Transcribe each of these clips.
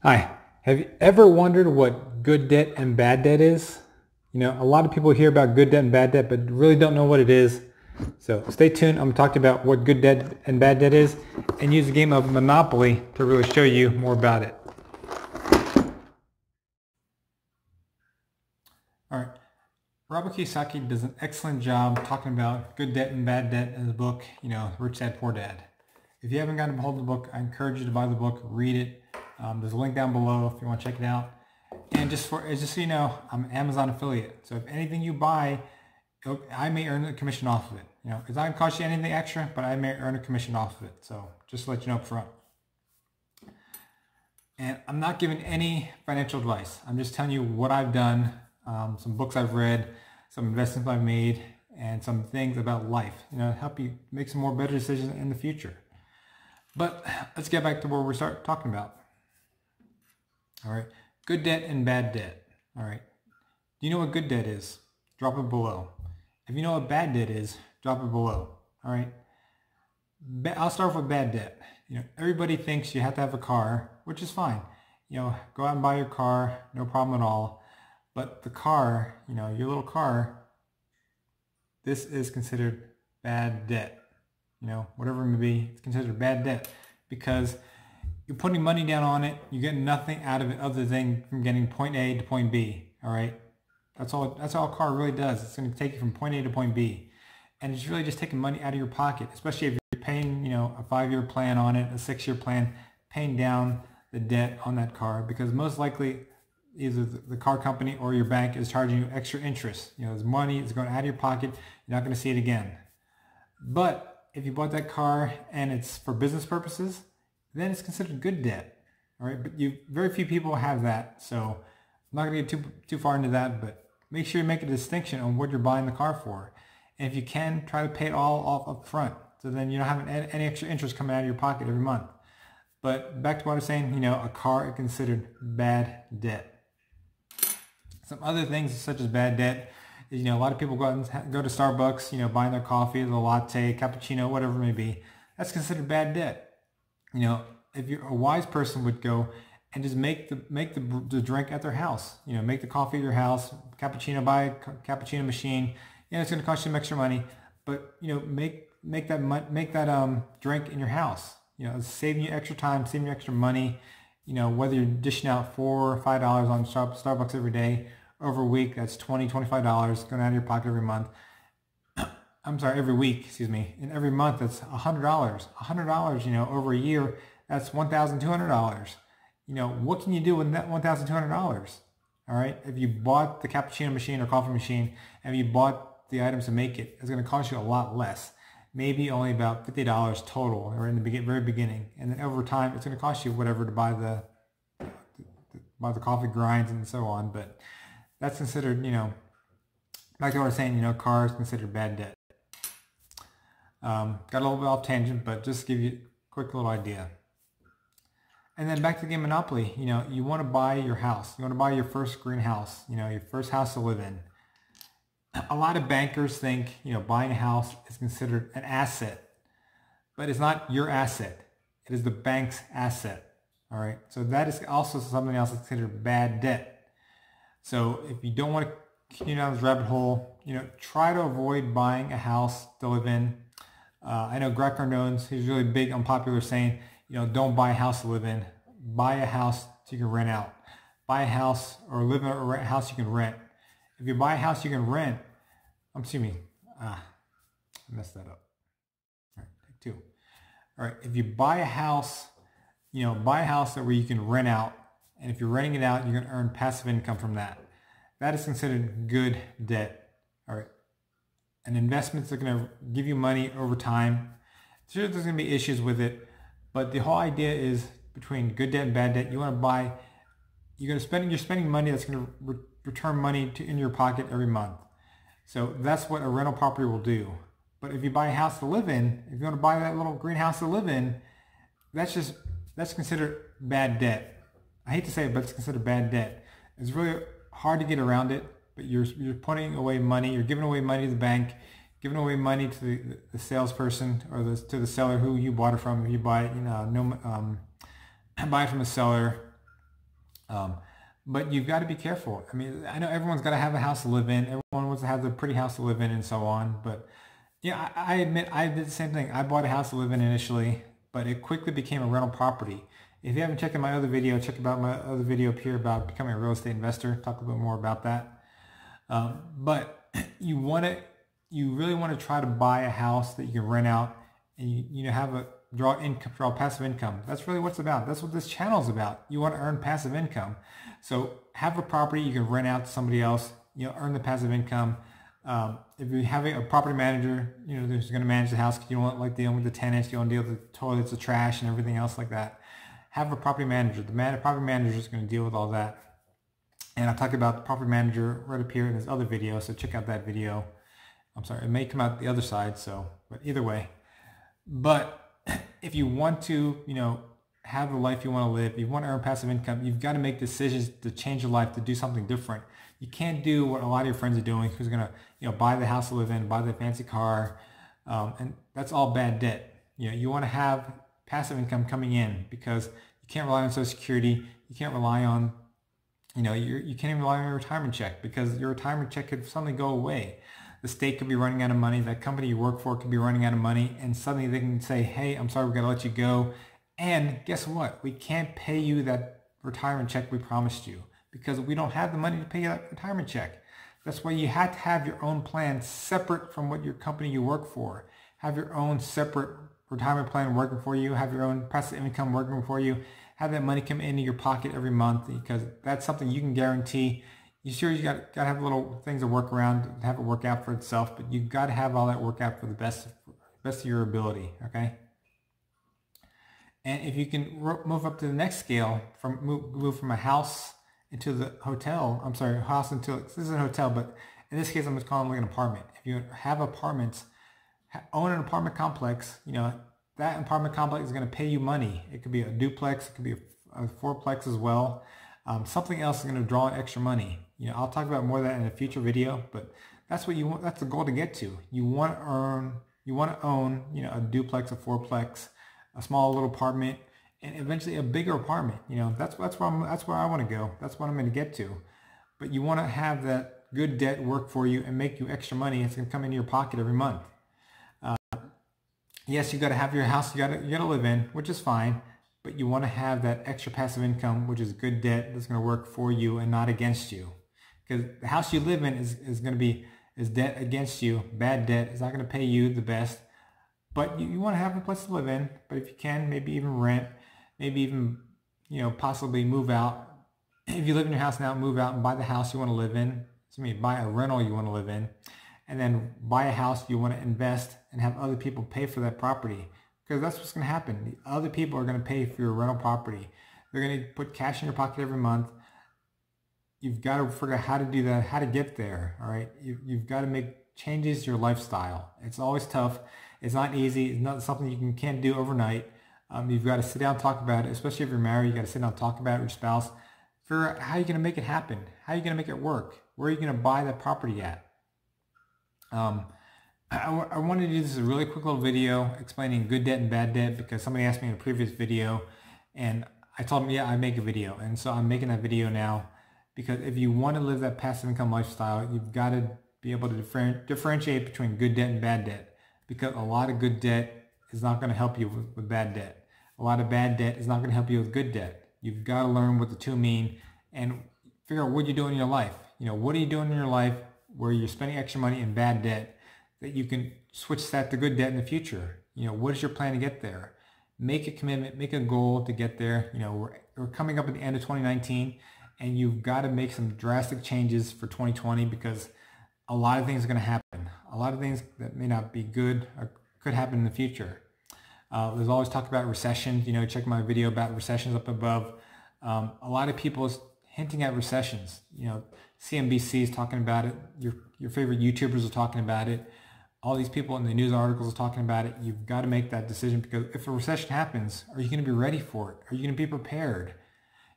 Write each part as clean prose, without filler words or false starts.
Hi, have you ever wondered what good debt and bad debt is? A lot of people hear about good debt and bad debt, but really don't know what it is. So stay tuned. I'm going to talk about what good debt and bad debt is and use a game of Monopoly to really show you more about it. All right. Robert Kiyosaki does an excellent job talking about good debt and bad debt in his book, Rich Dad, Poor Dad. If you haven't gotten a hold of the book, I encourage you to buy the book, read it. There's a link down below if you want to check it out. And just so you know, I'm an Amazon affiliate. So if anything you buy, I may earn a commission off of it. It's not going to cost you anything extra, but I may earn a commission off of it. So just to let you know up front. And I'm not giving any financial advice. I'm just telling you what I've done, some books I've read, some investments I've made, and some things about life, help you make some more better decisions in the future. But let's get back to where we start talking about. All right, good debt and bad debt. All right, do you know what good debt is? Drop it below. If you know what bad debt is, drop it below. All right, I'll start with bad debt. Everybody thinks you have to have a car, which is fine. Go out and buy your car, no problem at all. But the car, your little car, this is considered bad debt. Whatever it may be, it's considered bad debt because you're putting money down on it. You get nothing out of it other than from getting point A to point B. All right, that's all a car really does. It's going to take you from point A to point B, and it's really just taking money out of your pocket. Especially if you're paying, a 5-year plan on it, a 6-year plan, paying down the debt on that car because most likely either the car company or your bank is charging you extra interest. There's money is going out of your pocket. You're not going to see it again. But if you bought that car and it's for business purposes, then it's considered good debt. All right, but very few people have that, so I'm not going to get too far into that. But make sure you make a distinction on what you're buying the car for, and if you can, try to pay it all off up front, so then you don't have any extra interest coming out of your pocket every month. But back to what I was saying, a car is considered bad debt. Some other things such as bad debt. A lot of people go to Starbucks, buying their coffee, the latte, cappuccino, whatever it may be. That's considered bad debt. If you're a wise person would go and just make the drink at their house. Make the coffee at your house, cappuccino, buy a cappuccino machine. It's going to cost you some extra money, but make that drink in your house. It's saving you extra time, saving you extra money. Whether you're dishing out $4 or $5 on Starbucks every day. Over a week, that's $20, $25 going out of your pocket every month. I'm sorry, every week, excuse me. And every month, that's $100. $100, over a year, that's $1,200. What can you do with that $1,200? All right, if you bought the cappuccino machine or coffee machine, and you bought the items to make it, it's going to cost you a lot less. Maybe only about $50 total, or in the very beginning. And then over time, it's going to cost you whatever to buy the coffee grinds and so on. But that's considered, like I was saying, cars considered bad debt. Got a little bit off tangent, but just to give you a quick little idea. And then back to the game Monopoly, you want to buy your house. You want to buy your first greenhouse, your first house to live in. A lot of bankers think, buying a house is considered an asset, but it's not your asset. It is the bank's asset. All right. So that is also something else that's considered bad debt. So if you don't want to continue down this rabbit hole, try to avoid buying a house to live in. I know Greg Cardone's, he's really big on popular saying, don't buy a house to live in. Buy a house so you can rent out. Buy a house or live in a house you can rent. If you buy a house you can rent, I messed that up. All right, take 2. All right, if you buy a house, buy a house where you can rent out. And if you're renting it out, you're going to earn passive income from that. That is considered good debt. All right. And investments are going to give you money over time. Sure, there's going to be issues with it, but the whole idea is between good debt and bad debt. You want to buy. You're spending money that's going to return money in your pocket every month. So that's what a rental property will do. But if you buy a house to live in, if you want to buy that little greenhouse to live in, that's considered bad debt. I hate to say it, but it's considered bad debt. It's really hard to get around it, but you're putting away money. You're giving away money to the bank, giving away money to the salesperson or to the seller who you bought it from. If you buy it, buy it from a seller, Um, but you've got to be careful. I mean, I know everyone's got to have a house to live in. Everyone wants to have the pretty house to live in and so on. But yeah, I admit I did the same thing. I bought a house to live in initially, but it quickly became a rental property. If you haven't checked out my other video, check out my other video up here about becoming a real estate investor. Talk a little bit more about that. But you really want to try to buy a house that you can rent out and you have a draw passive income. That's really what it's about. That's what this channel is about. You want to earn passive income. So have a property you can rent out to somebody else, earn the passive income. If you're having a property manager, who's going to manage the house, you don't want like dealing with the tenants, you don't deal with the toilets, the trash, and everything else like that. Have a property manager. The property manager is going to deal with all that. And I'll talk about the property manager right up here in this other video, so check out that video. I'm sorry, it may come out the other side, but either way. But if you want to, have the life you want to live, you want to earn passive income, you've got to make decisions to change your life, to do something different. You can't do what a lot of your friends are doing, who's going to, buy the house to live in, buy the fancy car, and that's all bad debt. You want to have passive income coming in because you can't rely on Social Security. You can't rely on, you can't even rely on your retirement check because your retirement check could suddenly go away. The state could be running out of money. That company you work for could be running out of money, and suddenly they can say, hey, I'm sorry, we're going to let you go. And guess what? We can't pay you that retirement check we promised you because we don't have the money to pay you that retirement check. That's why you have to have your own plan separate from what your company you work for. Have your own separate retirement plan working for you. Have your own passive income working for you. Have that money come into your pocket every month because that's something you can guarantee. You got to have little things to work around, have it work out for itself, but you've got to have all that work out for the best of your ability, okay? And if you can move up to the next scale, move from a house into the hotel, this is a hotel, but in this case, I'm just calling it like an apartment. If you have apartments, own an apartment complex, that apartment complex is going to pay you money. It could be a duplex, it could be a fourplex as well. Something else is going to draw in extra money. I'll talk about more of that in a future video, but that's what you want. That's the goal to get to. You want to own, a duplex, a fourplex, a small little apartment, and eventually a bigger apartment. That's where I want to go. That's what I'm going to get to. But you want to have that good debt work for you and make you extra money. It's going to come into your pocket every month. Yes, you got to have your house. You got to live in, which is fine. But you want to have that extra passive income, which is good debt that's going to work for you and not against you. Because the house you live in is going to be debt against you, bad debt. It's not going to pay you the best. But you want to have a place to live in. But if you can, maybe even rent, maybe even, possibly move out. If you live in your house now, move out and buy the house you want to live in. Buy a rental you want to live in. And then buy a house you want to invest and have other people pay for that property. Because that's what's going to happen. The other people are going to pay for your rental property. They're going to put cash in your pocket every month. You've got to figure out how to do that, how to get there, all right? You've got to make changes to your lifestyle. It's always tough. It's not easy. It's not something you can't do overnight. You've got to sit down and talk about it, especially if you're married. You've got to sit down and talk about it with your spouse. Figure out how you're going to make it happen. How are you going to make it work? Where are you going to buy that property at? I wanted to do this as a really quick little video explaining good debt and bad debt because somebody asked me in a previous video and I told them, yeah, I make a video. And so I'm making that video now because if you want to live that passive income lifestyle, you've got to be able to differentiate between good debt and bad debt because a lot of good debt is not going to help you with bad debt. A lot of bad debt is not going to help you with good debt. You've got to learn what the two mean and figure out what you're doing in your life. What are you doing in your life where you're spending extra money in bad debt that you can switch that to good debt in the future? What is your plan to get there? Make a commitment, make a goal to get there. We're coming up at the end of 2019 and you've got to make some drastic changes for 2020 because a lot of things are going to happen. A lot of things that may not be good or could happen in the future. There's always talk about recessions. Check my video about recessions up above. A lot of people is hinting at recessions. CNBC is talking about it. Your favorite YouTubers are talking about it. All these people in the news articles are talking about it. You've got to make that decision because if a recession happens, are you going to be ready for it? Are you going to be prepared?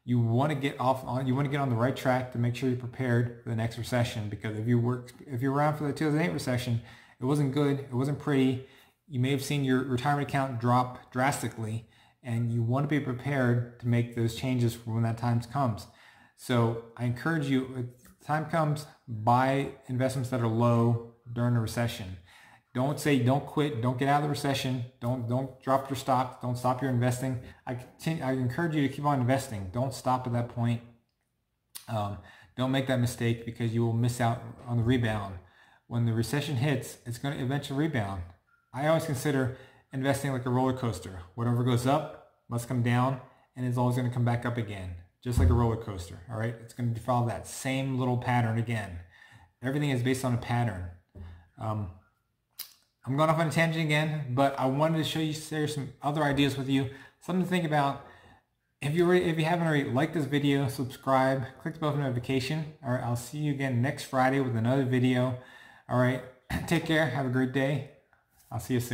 You want to get on the right track to make sure you're prepared for the next recession because if you're around for the 2008 recession, it wasn't good. It wasn't pretty. You may have seen your retirement account drop drastically and you want to be prepared to make those changes for when that time comes. So I encourage you, when time comes, buy investments that are low during a recession. Don't quit, don't get out of the recession, don't drop your stock, don't stop your investing. I encourage you to keep on investing. Don't stop at that point. Don't make that mistake, because you will miss out on the rebound. When the recession hits, it's going to eventually rebound. I always consider investing like a roller coaster. Whatever goes up must come down, and it's always going to come back up again, just like a roller coaster. All right, it's going to follow that same little pattern again. Everything is based on a pattern. I'm going off on a tangent again, but I wanted to share some other ideas with you, something to think about. If you haven't already, like this video, subscribe, click the bell for notification. All right, I'll see you again next Friday with another video. All right, take care. Have a great day. I'll see you soon.